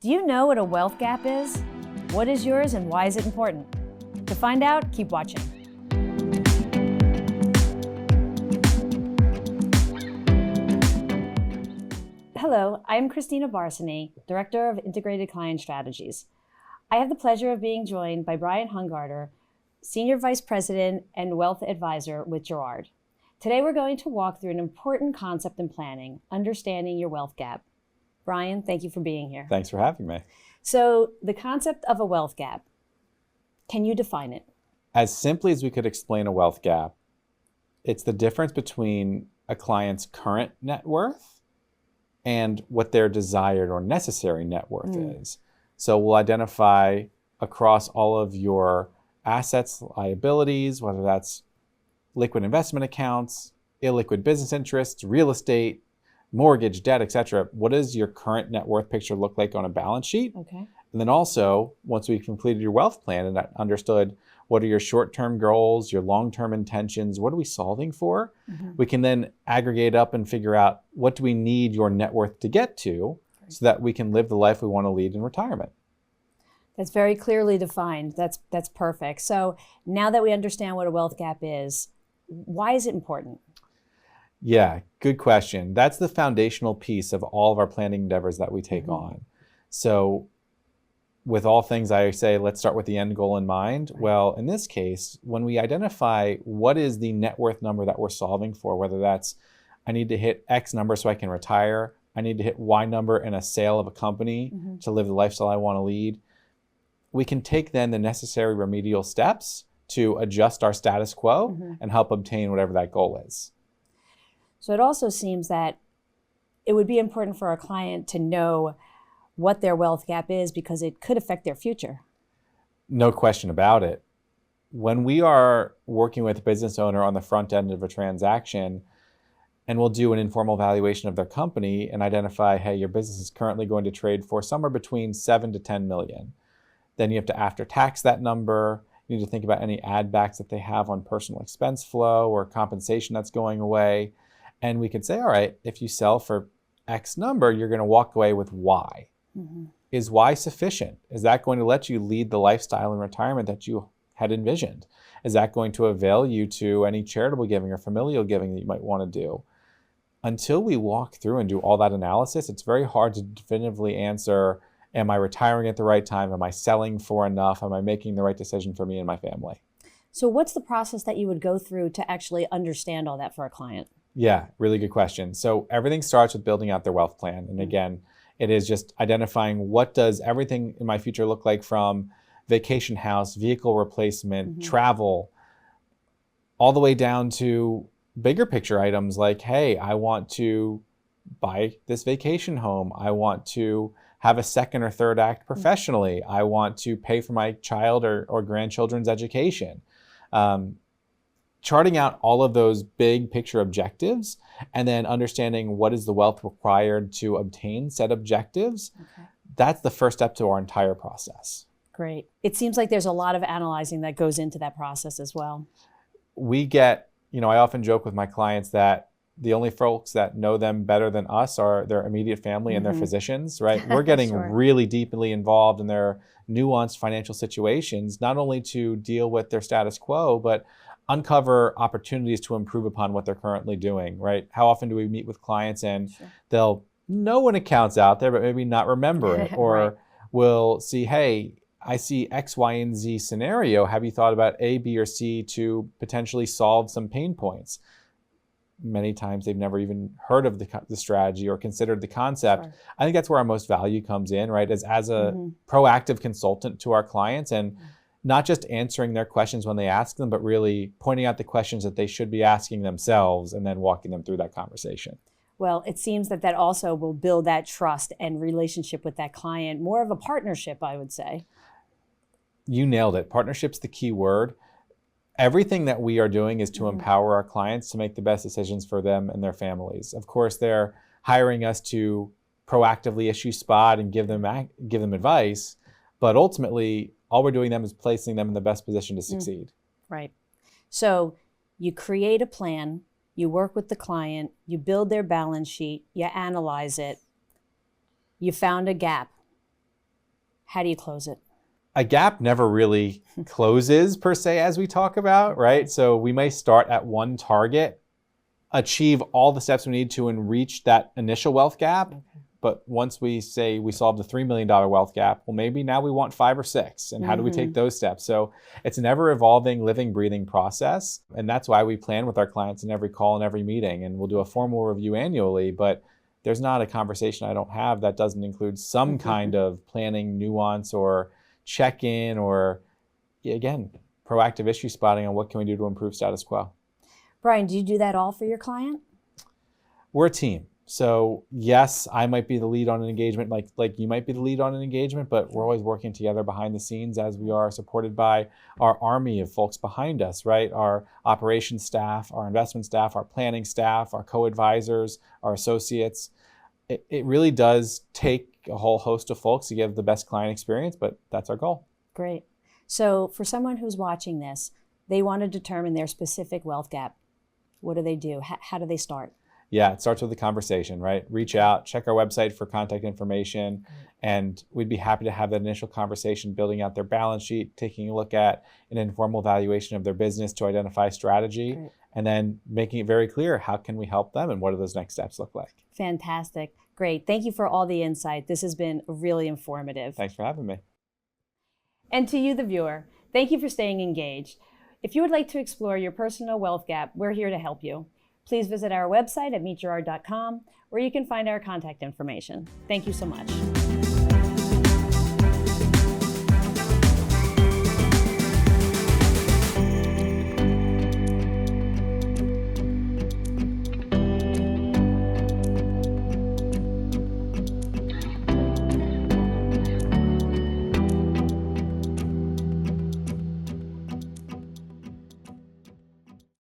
Do you know what a wealth gap is? What is yours and why is it important? To find out, keep watching. Hello, I'm Christina Barsany, Director of Integrated Client Strategies. I have the pleasure of being joined by Brian Hungarter, Senior Vice President and Wealth Advisor with Gerard. Today we're going to walk through an important concept in planning, understanding your wealth gap. Brian, thank you for being here. Thanks for having me. So the concept of a wealth gap, can you define it? As simply as we could explain a wealth gap, it's the difference between a client's current net worth and what their desired or necessary net worth is. So we'll identify across all of your assets, liabilities, whether that's liquid investment accounts, illiquid business interests, real estate, mortgage, debt, etc. What does your current net worth picture look like on a balance sheet? Okay. And then also, once we've completed your wealth plan and understood what are your short-term goals, your long-term intentions, what are we solving for, we can then aggregate up and figure out what do we need your net worth to get to so that we can live the life we want to lead in retirement. That's very clearly defined. That's perfect. So now that we understand what a wealth gap is, why is it important? Yeah, good question. That's the foundational piece of all of our planning endeavors that we take on. So with all things, I say, let's start with the end goal in mind. Right. Well, in this case, when we identify what is the net worth number that we're solving for, whether that's I need to hit X number so I can retire, I need to hit Y number in a sale of a company to live the lifestyle I want to lead, we can take then the necessary remedial steps to adjust our status quo and help obtain whatever that goal is. So it also seems that it would be important for a client to know what their wealth gap is because it could affect their future. No question about it. When we are working with a business owner on the front end of a transaction, and we'll do an informal valuation of their company and identify, hey, your business is currently going to trade for somewhere between 7 to 10 million. Then you have to after tax that number. You need to think about any add backs that they have on personal expense flow or compensation that's going away. And we could say, all right, if you sell for X number, you're going to walk away with Y. Is Y sufficient? Is that going to let you lead the lifestyle in retirement that you had envisioned? Is that going to avail you to any charitable giving or familial giving that you might want to do? Until we walk through and do all that analysis, it's very hard to definitively answer, am I retiring at the right time? Am I selling for enough? Am I making the right decision for me and my family? So what's the process that you would go through to actually understand all that for a client? Yeah, really good question. So everything starts with building out their wealth plan. And again, it is just identifying what does everything in my future look like, from vacation house, vehicle replacement, travel, all the way down to bigger picture items like, hey, I want to buy this vacation home. I want to have a second or third act professionally. I want to pay for my child or grandchildren's education. Charting out all of those big picture objectives and then understanding what is the wealth required to obtain said objectives, that's the first step to our entire process. Great. It seems like there's a lot of analyzing that goes into that process as well. We get, I often joke with my clients that the only folks that know them better than us are their immediate family and their physicians, right? We're getting really deeply involved in their nuanced financial situations, not only to deal with their status quo, but uncover opportunities to improve upon what they're currently doing, right? How often do we meet with clients and they'll know an account's out there, but maybe not remember it, or we'll see, hey, I see X, Y, and Z scenario. Have you thought about A, B, or C to potentially solve some pain points? Many times they've never even heard of the strategy or considered the concept. I think that's where our most value comes in, right? As a proactive consultant to our clients, and not just answering their questions when they ask them, but really pointing out the questions that they should be asking themselves and then walking them through that conversation. Well, it seems that also will build that trust and relationship with that client, more of a partnership, I would say. You nailed it. Partnership's the key word. Everything that we are doing is to empower our clients to make the best decisions for them and their families. Of course, they're hiring us to proactively issue spot and give them advice, but ultimately, all we're doing them is placing them in the best position to succeed. Right. So you create a plan, you work with the client, you build their balance sheet, you analyze it, you found a gap. How do you close it? A gap never really closes per se, as we talk about, right? So we may start at one target, achieve all the steps we need to and reach that initial wealth gap. Okay. But once we say we solved the $3 million wealth gap, well, maybe now we want 5 or 6. And how do we take those steps? So it's an ever evolving, living, breathing process. And that's why we plan with our clients in every call and every meeting. And we'll do a formal review annually. But there's not a conversation I don't have that doesn't include some kind of planning nuance or check-in or, again, proactive issue spotting on what can we do to improve status quo. Brian, do you do that all for your client? We're a team. So yes, I might be the lead on an engagement, like you might be the lead on an engagement, but we're always working together behind the scenes as we are supported by our army of folks behind us, right? Our operations staff, our investment staff, our planning staff, our co-advisors, our associates. It really does take a whole host of folks to give the best client experience, but that's our goal. Great. So for someone who's watching this, they want to determine their specific wealth gap. What do they do? How do they start? Yeah, it starts with a conversation, right? Reach out, check our website for contact information, and we'd be happy to have that initial conversation, building out their balance sheet, taking a look at an informal valuation of their business to identify strategy, and then making it very clear, how can we help them and what do those next steps look like? Fantastic. Great. Thank you for all the insight. This has been really informative. Thanks for having me. And to you, the viewer, thank you for staying engaged. If you would like to explore your personal wealth gap, we're here to help you. Please visit our website at meetgerard.com, where you can find our contact information. Thank you so much.